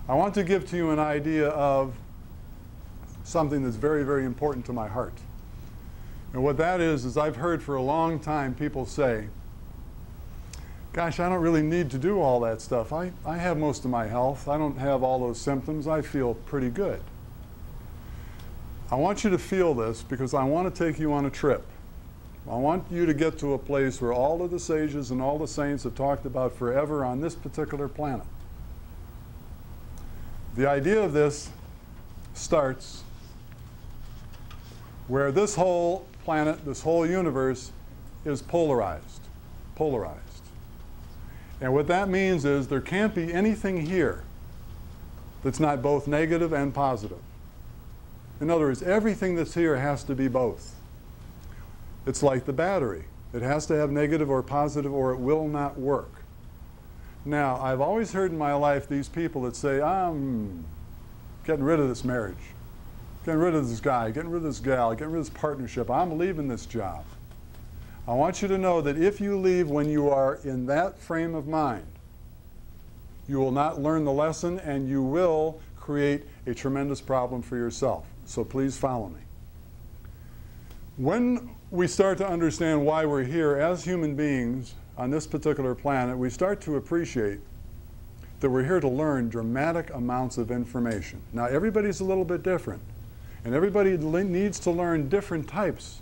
I want to give to you an idea of something that's very, very important to my heart. And what that is I've heard for a long time people say, gosh, I don't really need to do all that stuff. I have most of my health. I don't have all those symptoms. I feel pretty good. I want you to feel this because I want to take you on a trip. I want you to get to a place where all of the sages and all the saints have talked about forever on this particular planet. The idea of this starts where this whole planet, this whole universe is polarized. Polarized. And what that means is there can't be anything here that's not both negative and positive. In other words, everything that's here has to be both. It's like the battery. It has to have negative or positive or it will not work. Now, I've always heard in my life these people that say, I'm getting rid of this marriage, getting rid of this guy, getting rid of this gal, getting rid of this partnership, I'm leaving this job. I want you to know that if you leave when you are in that frame of mind, you will not learn the lesson and you will create a tremendous problem for yourself. So please follow me. When we start to understand why we're here as human beings on this particular planet, we start to appreciate that we're here to learn dramatic amounts of information. Now, everybody's a little bit different, and everybody needs to learn different types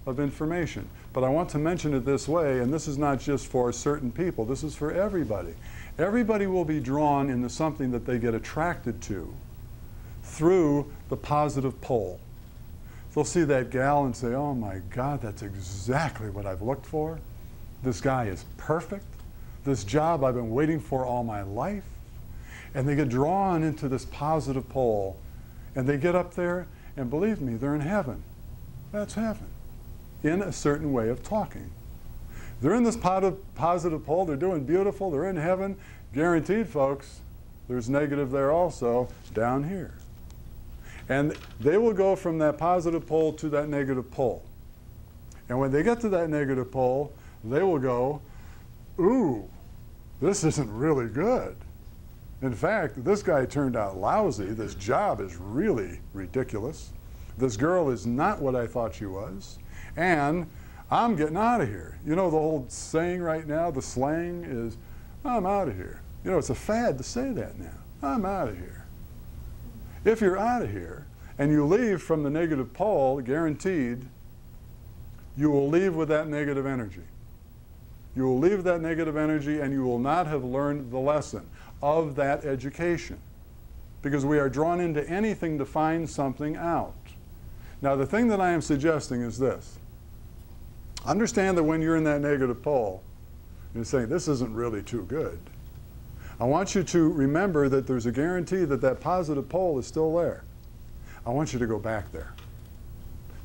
of information. But I want to mention it this way, and this is not just for certain people, this is for everybody. Everybody will be drawn into something that they get attracted to through the positive pole. They'll see that gal and say, oh my God, that's exactly what I've looked for. This guy is perfect. This job I've been waiting for all my life. And they get drawn into this positive pole. And they get up there, and believe me, they're in heaven. That's heaven. In a certain way of talking. They're in this positive pole, they're doing beautiful, they're in heaven. Guaranteed, folks, there's negative there also, down here. And they will go from that positive pole to that negative pole. And when they get to that negative pole, they will go, ooh, this isn't really good. In fact, this guy turned out lousy. This job is really ridiculous. This girl is not what I thought she was. And I'm getting out of here. You know, the whole saying right now, the slang is, I'm out of here. You know, it's a fad to say that now. I'm out of here. If you're out of here and you leave from the negative pole, guaranteed, you will leave with that negative energy. You will leave that negative energy and you will not have learned the lesson of that education. Because we are drawn into anything to find something out. Now, the thing that I am suggesting is this. Understand that when you're in that negative pole, you're saying, this isn't really too good. I want you to remember that there's a guarantee that that positive pole is still there. I want you to go back there.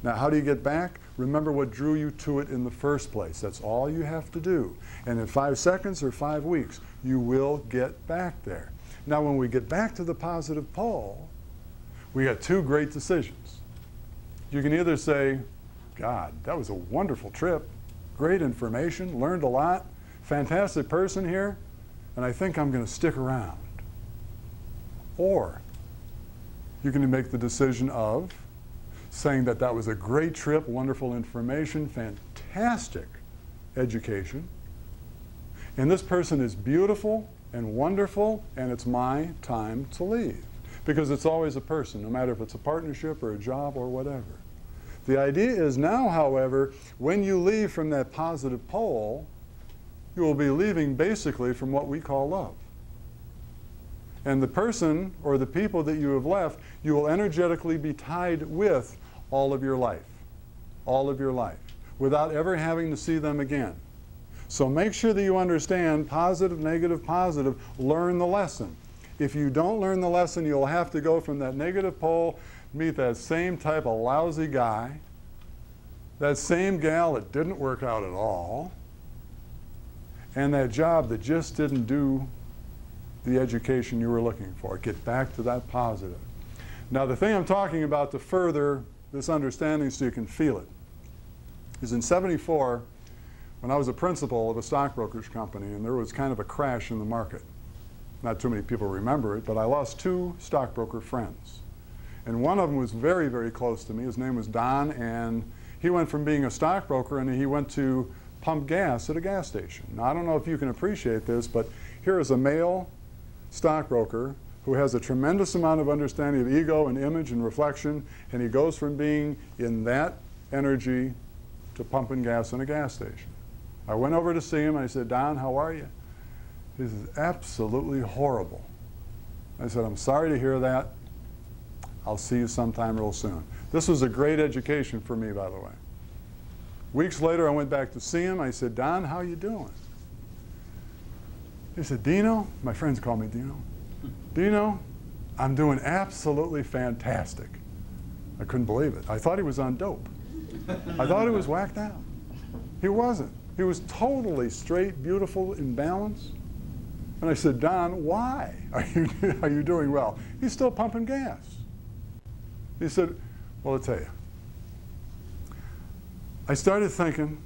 Now, how do you get back? Remember what drew you to it in the first place. That's all you have to do. And in 5 seconds or 5 weeks, you will get back there. Now, when we get back to the positive pole, we got 2 great decisions. You can either say, God, that was a wonderful trip, great information, learned a lot, fantastic person here, and I think I'm going to stick around. Or you can make the decision of saying that that was a great trip, wonderful information, fantastic education, and this person is beautiful and wonderful, and it's my time to leave. Because it's always a person, no matter if it's a partnership or a job or whatever. The idea is now, however, when you leave from that positive pole, you will be leaving basically from what we call love. And the person or the people that you have left, you will energetically be tied with all of your life. All of your life. Without ever having to see them again. So make sure that you understand positive, negative, positive. Learn the lesson. If you don't learn the lesson, you'll have to go from that negative pole, meet that same type of lousy guy, that same gal that didn't work out at all, and that job that just didn't do the education you were looking for. Get back to that positive. Now, the thing I'm talking about to further this understanding so you can feel it is in '74, when I was a principal of a stock brokerage company, and there was kind of a crash in the market. not too many people remember it, but I lost 2 stockbroker friends. And one of them was very, very close to me. His name was Don, and he went from being a stockbroker and he went to pump gas at a gas station. Now, I don't know if you can appreciate this, but here is a male stockbroker who has a tremendous amount of understanding of ego and image and reflection, and he goes from being in that energy to pumping gas in a gas station. I went over to see him, and I said, Don, how are you? He says, absolutely horrible. I said, I'm sorry to hear that. I'll see you sometime real soon. This was a great education for me, by the way. Weeks later, I went back to see him. I said, Don, how you doing? He said, Dino, my friends call me Dino. Dino, I'm doing absolutely fantastic. I couldn't believe it. I thought he was on dope. I thought he was whacked out. He wasn't. He was totally straight, beautiful, in balance. And I said, Don, why are you doing well? He's still pumping gas. He said, well, I'll tell you. I started thinking,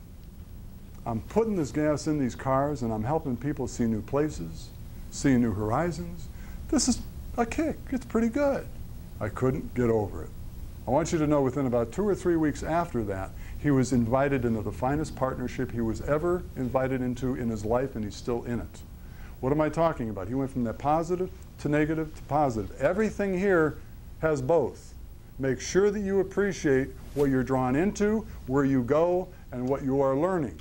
I'm putting this gas in these cars and I'm helping people see new places, see new horizons. This is a kick. It's pretty good. I couldn't get over it. I want you to know within about 2 or 3 weeks after that, he was invited into the finest partnership he was ever invited into in his life, and he's still in it. What am I talking about? He went from that positive to negative to positive. Everything here has both. Make sure that you appreciate what you're drawn into, where you go, and what you are learning.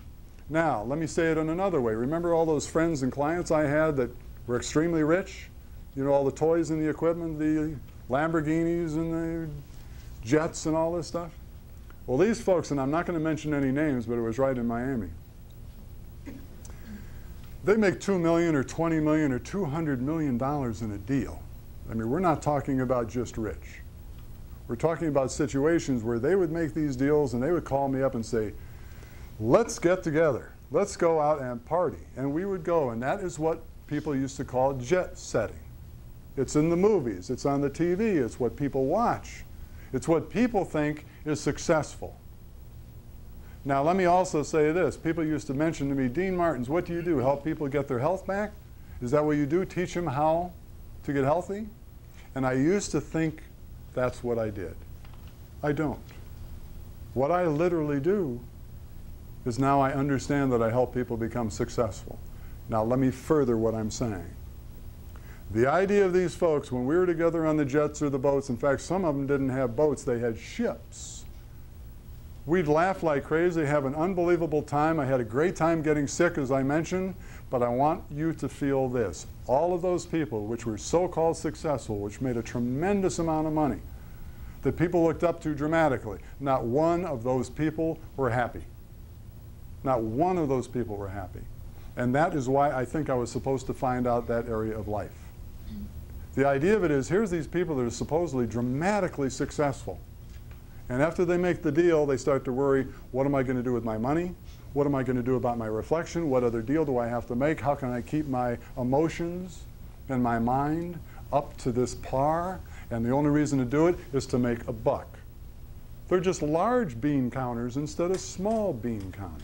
Now, let me say it in another way. Remember all those friends and clients I had that were extremely rich? You know, all the toys and the equipment, the Lamborghinis and the jets and all this stuff? Well, these folks, and I'm not going to mention any names, but it was right in Miami. They make $2 million or $20 million or $200 million in a deal. I mean, we're not talking about just rich. We're talking about situations where they would make these deals and they would call me up and say, let's get together. Let's go out and party. And we would go, and that is what people used to call jet setting. It's in the movies. It's on the TV. It's what people watch. It's what people think is successful. Now, let me also say this. People used to mention to me, Dean Martens, what do you do? Help people get their health back? Is that what you do? Teach them how to get healthy? And I used to think that's what I did. I don't. What I literally do is now I understand that I help people become successful. Now, let me further what I'm saying. The idea of these folks, when we were together on the jets or the boats, in fact, some of them didn't have boats, they had ships. We'd laugh like crazy, have an unbelievable time. I had a great time getting sick, as I mentioned, but I want you to feel this. All of those people which were so-called successful, which made a tremendous amount of money, that people looked up to dramatically, not one of those people were happy. Not one of those people were happy. And that is why I think I was supposed to find out that area of life. The idea of it is, here's these people that are supposedly dramatically successful. And after they make the deal, they start to worry, what am I going to do with my money? What am I going to do about my reflection? What other deal do I have to make? How can I keep my emotions and my mind up to this par? And the only reason to do it is to make a buck. They're just large bean counters instead of small bean counters.